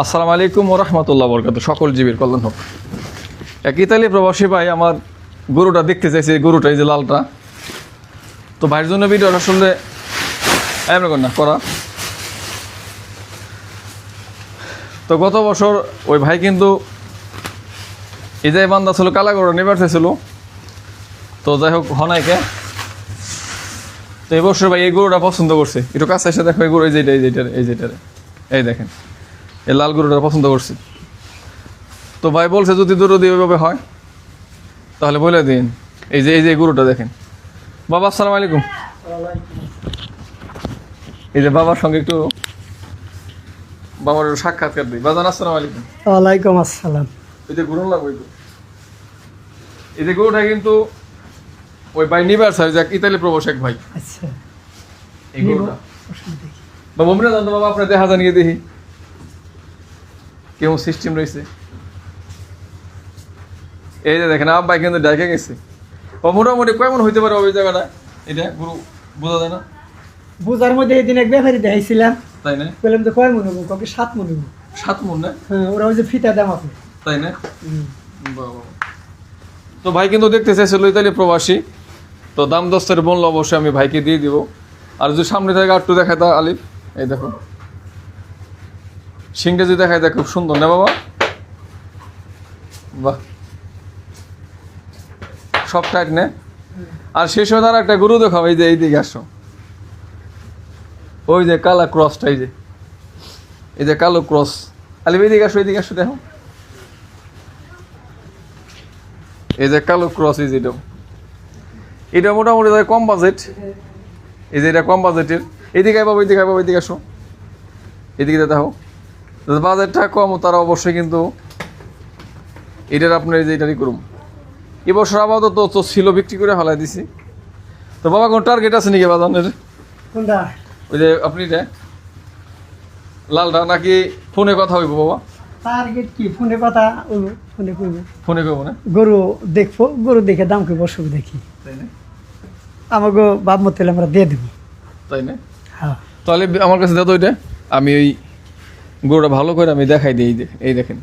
আসসালামু আলাইকুম ওয়া রাহমাতুল্লাহি ওয়া বারাকাতুহু। সকল জীবের কল্যাণ হোক। এক ইতালি প্রবাসী ভাই আমার গরুটা দেখতে চাইছে, গরুটা এই যে লালটা। তো ভাইয়ের জন্য ভিডিওটা আসলে এমন না করা। তো গত বছর ওই ভাই কিন্তু এই যে বান্দা ছিল কালা গরুটা নেবার চাইছিল, তো যাই হোক হনাইকে। তো এই বছর ভাই এই গরুটা পছন্দ করছে। একটু কাছে এসে দেখো এই গরু, এই যেটারে এই দেখেন, এই লাল গরুটা পছন্দ করছি। তো ভাই বলছে যদি দুটো ওইভাবে হয় তাহলে বলে দিন। এই যে গরুটা দেখেন। বাবা আসসালামু আলাইকুম। এই যে বাবার সঙ্গে একটু বাবার সাক্ষাৎকার দিই। বাজান আসসালামু আলাইকুম। ওয়ালাইকুম আসসালাম। এই যে গরু লাগবে, এই যে গরুটা কিন্তু ওই ভাই নিবার চাই, যাক ইতালি প্রবাসী এক ভাই। আচ্ছা, এই গরুটা বাবা মমিনা জানতো বাবা, আপনার দেখা জানিয়ে দেখি কেমন সিস্টেম রয়েছে। এই যে দেখেন আব্বাই কিন্তু ডাকে গেছে। ও মোটামুটি কেমন হইতে পারে ওই জায়গাটা? এটা গরু বোঝা যায় না। বুঝার মধ্যে এই দিন এক ব্যাপারী দেখাইছিলাম, তাই না? বললাম তো কয় মনে হবো, কবে 7 মনে হবো। 7 মণ না? হ্যাঁ, ওরা ওই যে ফিতা দাম আপনি। তাই না? বাবা। তো ভাই কিন্তু দেখতে চাইছিল ইতালি প্রবাসী, তো দাম দস্তের বললো অবশ্যই আমি ভাইকে দিয়ে দিব। আর যদি সামনে থেকে একটু দেখায় তা আলিফ, এই দেখো সিংটা যদি দেখায় দেখ, খুব সুন্দর না বাবা? বাহ, সব টাইট নে। আর শেষ হয়ে তার একটা গরু দেখাও, এই যে এইদিকে আসো, ওই যে কালা ক্রসটা, এই যে কালো ক্রস। আলিফ এইদিকে আসো, এইদিকে আসো, দেখো এই যে কালো ক্রস। এই যেটাও, এটা মোটামুটি কম বাজেট। এই যে এটা কম বাজেটের। এইদিকে বাবা, এইদিকে আসো, এদিকে দেখো। বাজেটটা কম, তারা অবশ্যই কিন্তু এটার আপনার এই যে এটারই করুন। এবছর আপাতত তো ছিল, বিক্রি করে ফেলাই দিছি। তো বাবা কোন টার্গেট আছে নাকি বাজানের? কোনটা? ওই যে আপনি লালটা নাকি ফোনে কথা হইব বাবা? টার্গেট কি? ফোনে কথা হইব, ফোনে কইব। ফোনে কইব না? গরু দেখবো, গরু দেখে দাম কইব, অসুখ দেখি। তাই না? আমাকে বাপ মত আমরা দিয়ে দেবো। তাই না? হ্যাঁ, তাহলে আমার কাছে দাদা ওইটা, আমি ওই গরুটা ভালো করে আমি দেখাই দিই। এই দেখেন,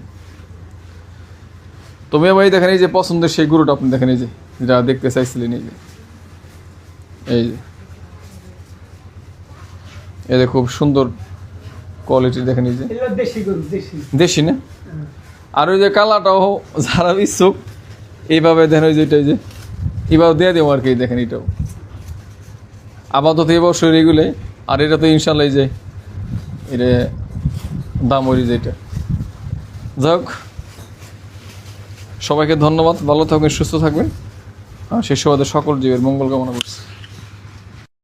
তুমি ভাই দেখেন, এই যে পছন্দের সেই গরুটা আপনি দেখেন, এই যে যেটা দেখতে চাইছিলেন, এই যে খুব সুন্দর কোয়ালিটি দেখেন, এই যে এগুলো দেশি গরু, দেশি না? আর ওই যে কালাটাও যারা ইচ্ছুক এইভাবে দেখেন, ওই যে এটা, যে এইভাবে দিয়ে দেবো আর কি। দেখেন এটাও আপাতত এবছর এগুলো। আর এটা তো ইনশাল্লাহ এই যে এটা দাম ওই যেটা। যাই হোক, সবাইকে ধন্যবাদ, ভালো থাকবেন, সুস্থ থাকবেন। আর সেই সুবাদে সকল জীবের মঙ্গল কামনা করছি।